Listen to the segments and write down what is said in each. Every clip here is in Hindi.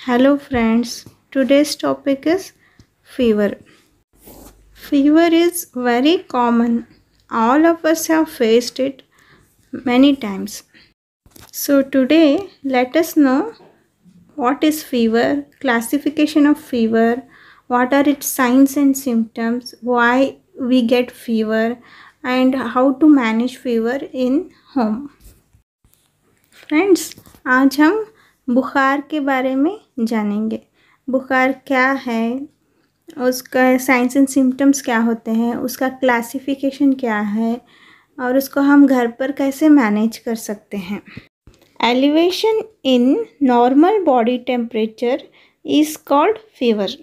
Hello friends, today's topic is fever. Fever is very common. All of us have faced it many times. So today let us know what is fever, classification of fever, what are its signs and symptoms, why we get fever and how to manage fever in home. Friends, आज हम बुखार के बारे में जानेंगे। बुखार क्या है, उसका साइंस एंड सिम्टम्स क्या होते हैं, उसका क्लासिफिकेशन क्या है और उसको हम घर पर कैसे मैनेज कर सकते हैं। Elevation in normal body temperature is called fever.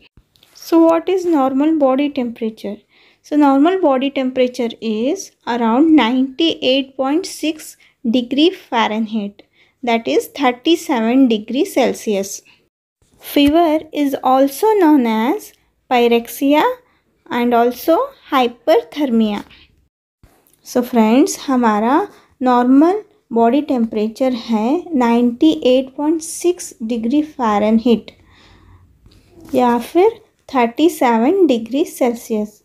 So what is normal body temperature? So normal body temperature is around 98.6 degree Fahrenheit, that is 37 degree Celsius. Fever is also known as pyrexia and also hyperthermia. So friends, हमारा नॉर्मल बॉडी टेम्परेचर है 98.6 डिग्री फ़ारेनहीट या फिर 37 डिग्री सेल्सियस।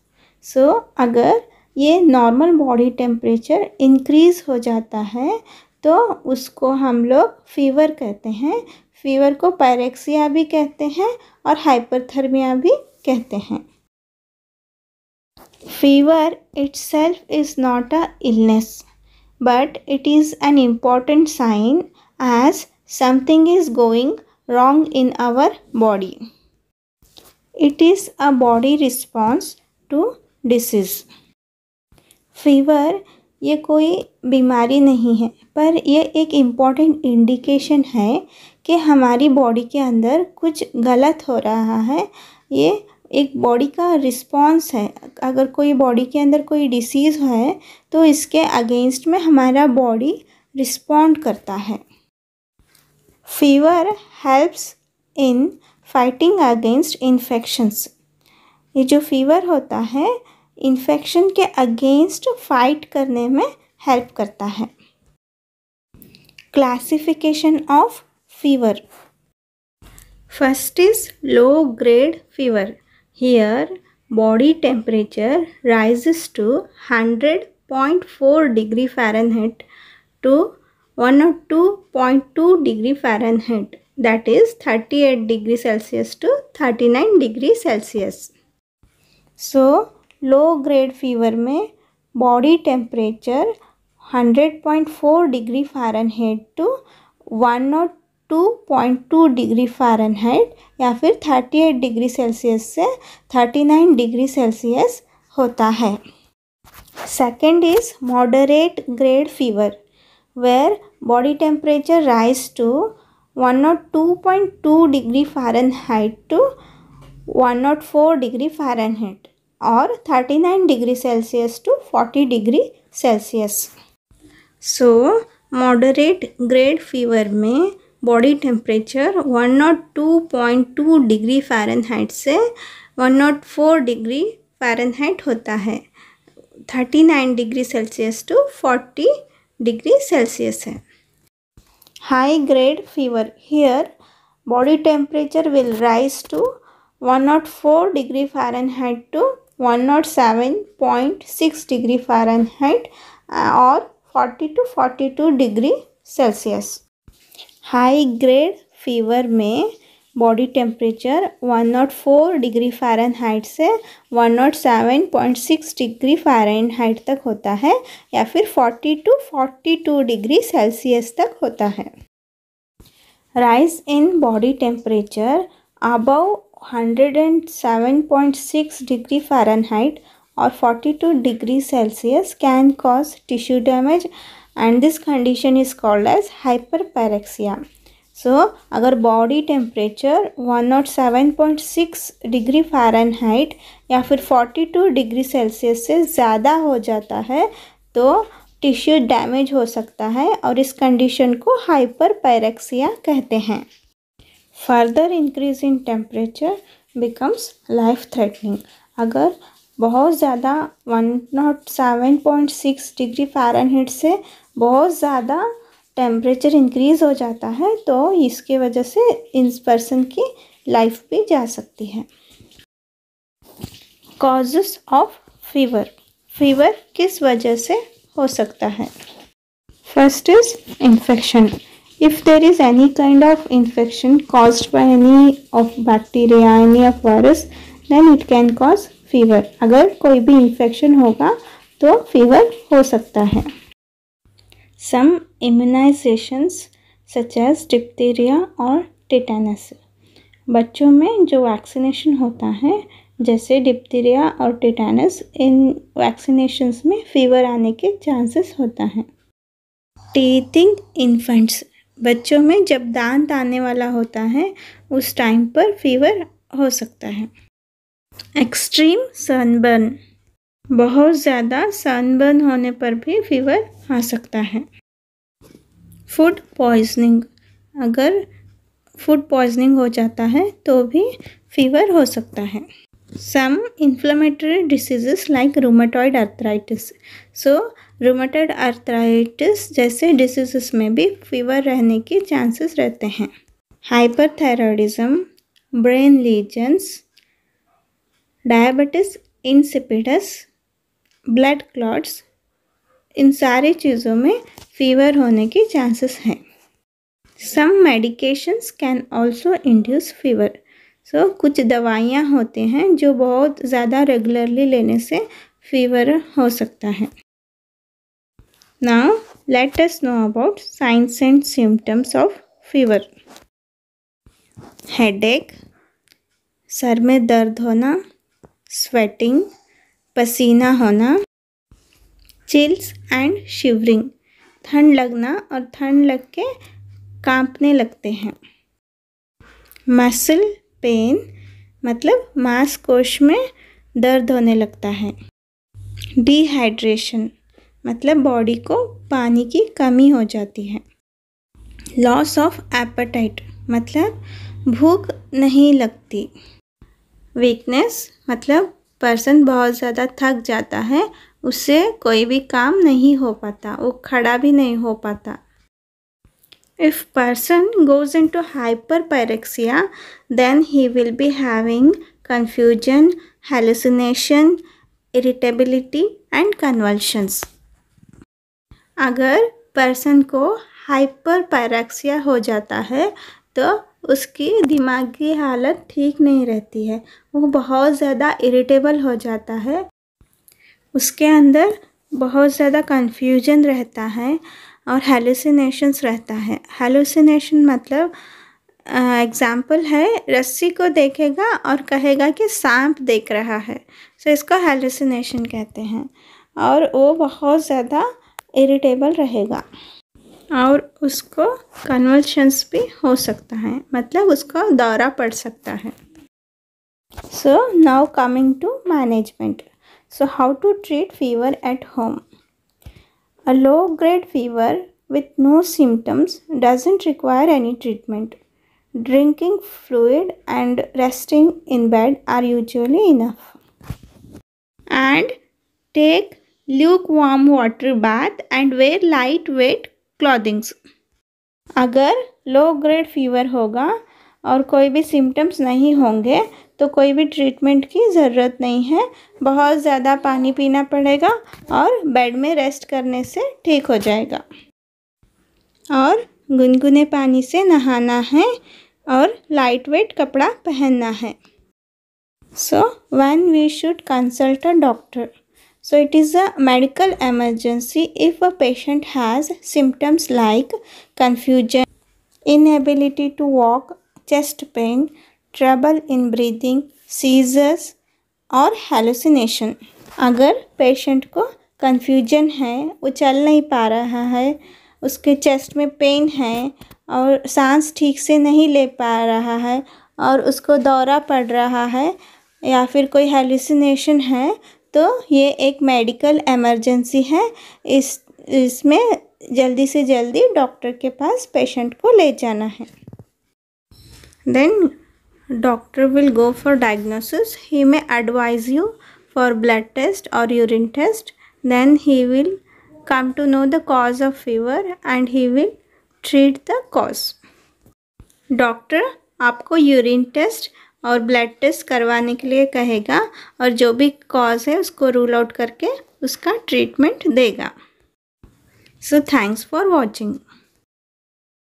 सो अगर ये नॉर्मल बॉडी टेम्परेचर इंक्रीज़ हो जाता है तो उसको हम लोग फीवर कहते हैं। फीवर को पायरेक्सिया भी कहते हैं और हाइपरथर्मिया भी कहते हैं। Fever itself is not a illness, but it is an important sign as something is going wrong in our body. It is a body response to disease. Fever ये कोई बीमारी नहीं है, पर यह एक इम्पॉर्टेंट इंडिकेशन है कि हमारी बॉडी के अंदर कुछ गलत हो रहा है। ये एक बॉडी का रिस्पॉन्स है। अगर कोई बॉडी के अंदर कोई डिसीज़ है तो इसके अगेंस्ट में हमारा बॉडी रिस्पॉन्ड करता है। Fever helps in fighting against infections. ये जो फीवर होता है इन्फेक्शन के अगेंस्ट फाइट करने में हेल्प करता है। Classification of fever. First is low grade fever. Here body temperature rises to 100.4 degree Fahrenheit to 102.2 degree Fahrenheit, that is 38 degree Celsius to 39 degree Celsius. So low grade fever में body temperature 100.4 degree Fahrenheit to 102.2 degree Fahrenheit या फिर 38 डिग्री सेल्सियस से 39 डिग्री सेल्सियस होता है। Second is moderate grade fever where body temperature rise to 102.2 degree Fahrenheit to 104 degree Fahrenheit और 39 degree Celsius to 40 degree Celsius. So moderate grade fever में बॉडी टेम्परेचर 102.2 डिग्री फ़ारेनहीट से 104 डिग्री फ़ारेनहीट होता है। 39 degree Celsius to 40 degree Celsius है। High grade fever, here body temperature will rise to 104 degree Fahrenheit to 107.6 degree Fahrenheit और 40 to 42 degree Celsius. High grade fever में बॉडी टेम्परेचर 104 डिग्री फ़ारेनहीट से 107.6 डिग्री फ़ारेनहीट तक होता है या फिर 40 to 42 डिग्री सेल्सियस तक होता है। Rise in body temperature above 107.6 degree Fahrenheit और 42 degree Celsius can cause tissue damage and this condition is called as hyperpyrexia. So अगर बॉडी टेम्परेचर 107.6 डिग्री फ़ारेनहीट या फिर 42 डिग्री सेल्सियस से ज़्यादा हो जाता है तो टिश्यू डैमेज हो सकता है और इस कंडीशन को हाइपरपायरेक्सिया कहते हैं। Further increase in temperature becomes life threatening. अगर बहुत ज़्यादा 107.6 डिग्री फ़ारेनहीट से बहुत ज़्यादा टेम्परेचर इंक्रीज़ हो जाता है तो इसके वजह से इस पर्सन की लाइफ भी जा सकती है। कॉजेस ऑफ फीवर, फीवर किस वजह से हो सकता है? First is infection. If there is any kind of infection caused by any of bacteria, any of virus, then it can cause fever. अगर कोई भी इन्फेक्शन होगा तो फीवर हो सकता है। Some immunizations such as diphtheria और tetanus, बच्चों में जो वैक्सीनेशन होता है जैसे डिप्थीरिया और टेटानस, इन वैक्सीनेशंस में फीवर आने के चांसेस होता है। टीथिंग इन्फेंट्स, बच्चों में जब दांत आने वाला होता है उस टाइम पर फीवर हो सकता है। एक्सट्रीम सनबर्न, बहुत ज़्यादा सनबर्न होने पर भी फीवर आ सकता है। फूड पॉइजनिंग, अगर फूड पॉइजनिंग हो जाता है तो भी फीवर हो सकता है। Some inflammatory diseases like rheumatoid arthritis, so rheumatoid arthritis जैसे डिसीजेस में भी फीवर रहने के चांसेस रहते हैं। Hyperthyroidism, brain lesions, diabetes insipidus, blood clots, इन सारी चीज़ों में फीवर होने के चांसेस हैं। Some medications can also induce fever, so कुछ दवाइयाँ होते हैं जो बहुत ज़्यादा रेगुलरली लेने से फीवर हो सकता है। Now let us know about science and symptoms of fever. Headache, sir में दर्द होना, स्वेटिंग, पसीना होना, चिल्स एंड शिवरिंग, ठंड लगना और ठंड लग के कांपने लगते हैं। मसल पेन, मतलब मांसपेशी में दर्द होने लगता है। डिहाइड्रेशन, मतलब बॉडी को पानी की कमी हो जाती है। लॉस ऑफ एपेटाइट, मतलब भूख नहीं लगती। वीकनेस, मतलब पर्सन बहुत ज़्यादा थक जाता है, उससे कोई भी काम नहीं हो पाता, वो खड़ा भी नहीं हो पाता। If person goes into hyperpyrexia, then he will be having confusion, hallucination, irritability and convulsions. अगर पर्सन को हाइपरपायरेक्सिया हो जाता है तो उसकी दिमागी हालत ठीक नहीं रहती है, वो बहुत ज़्यादा इरिटेबल हो जाता है, उसके अंदर बहुत ज़्यादा कन्फ्यूजन रहता है और हेलुसिनेशंस रहता है। हेलुसिनेशन मतलब एग्जाम्पल है, रस्सी को देखेगा और कहेगा कि सांप देख रहा है, सो इसको हेलुसिनेशन कहते हैं। और वो बहुत ज़्यादा इरिटेबल रहेगा और उसको कन्वल्शंस भी हो सकता है, मतलब उसको दौरा पड़ सकता है। So now coming to management. So how to treat fever at home. A low-grade fever with no symptoms doesn't require any treatment. Drinking fluid and resting in bed are usually enough. And take lukewarm water bath and wear lightweight clothing. अगर लो ग्रेड फीवर होगा और कोई भी सिम्टम्स नहीं होंगे तो कोई भी ट्रीटमेंट की ज़रूरत नहीं है, बहुत ज़्यादा पानी पीना पड़ेगा और बेड में रेस्ट करने से ठीक हो जाएगा। और गुनगुने पानी से नहाना है और लाइट वेट कपड़ा पहनना है। So when we should consult a doctor. So it is a medical emergency if a patient has symptoms like confusion, inability to walk, chest pain, trouble in breathing, seizures और hallucination। अगर पेशेंट को कन्फ्यूजन है, वो चल नहीं पा रहा है, उसके चेस्ट में पेन है और सांस ठीक से नहीं ले पा रहा है और उसको दौरा पड़ रहा है या फिर कोई हेलुसिनेशन है, तो ये एक मेडिकल इमरजेंसी है। इसमें जल्दी से जल्दी डॉक्टर के पास पेशेंट को ले जाना है। Then doctor will go for diagnosis. He may advise you for blood test और urine test. Then he will come to know the cause of fever and he will treat the cause. Doctor आपको यूरिन टेस्ट और ब्लड टेस्ट करवाने के लिए कहेगा और जो भी कॉज है उसको रूल आउट करके उसका ट्रीटमेंट देगा। So thanks for watching.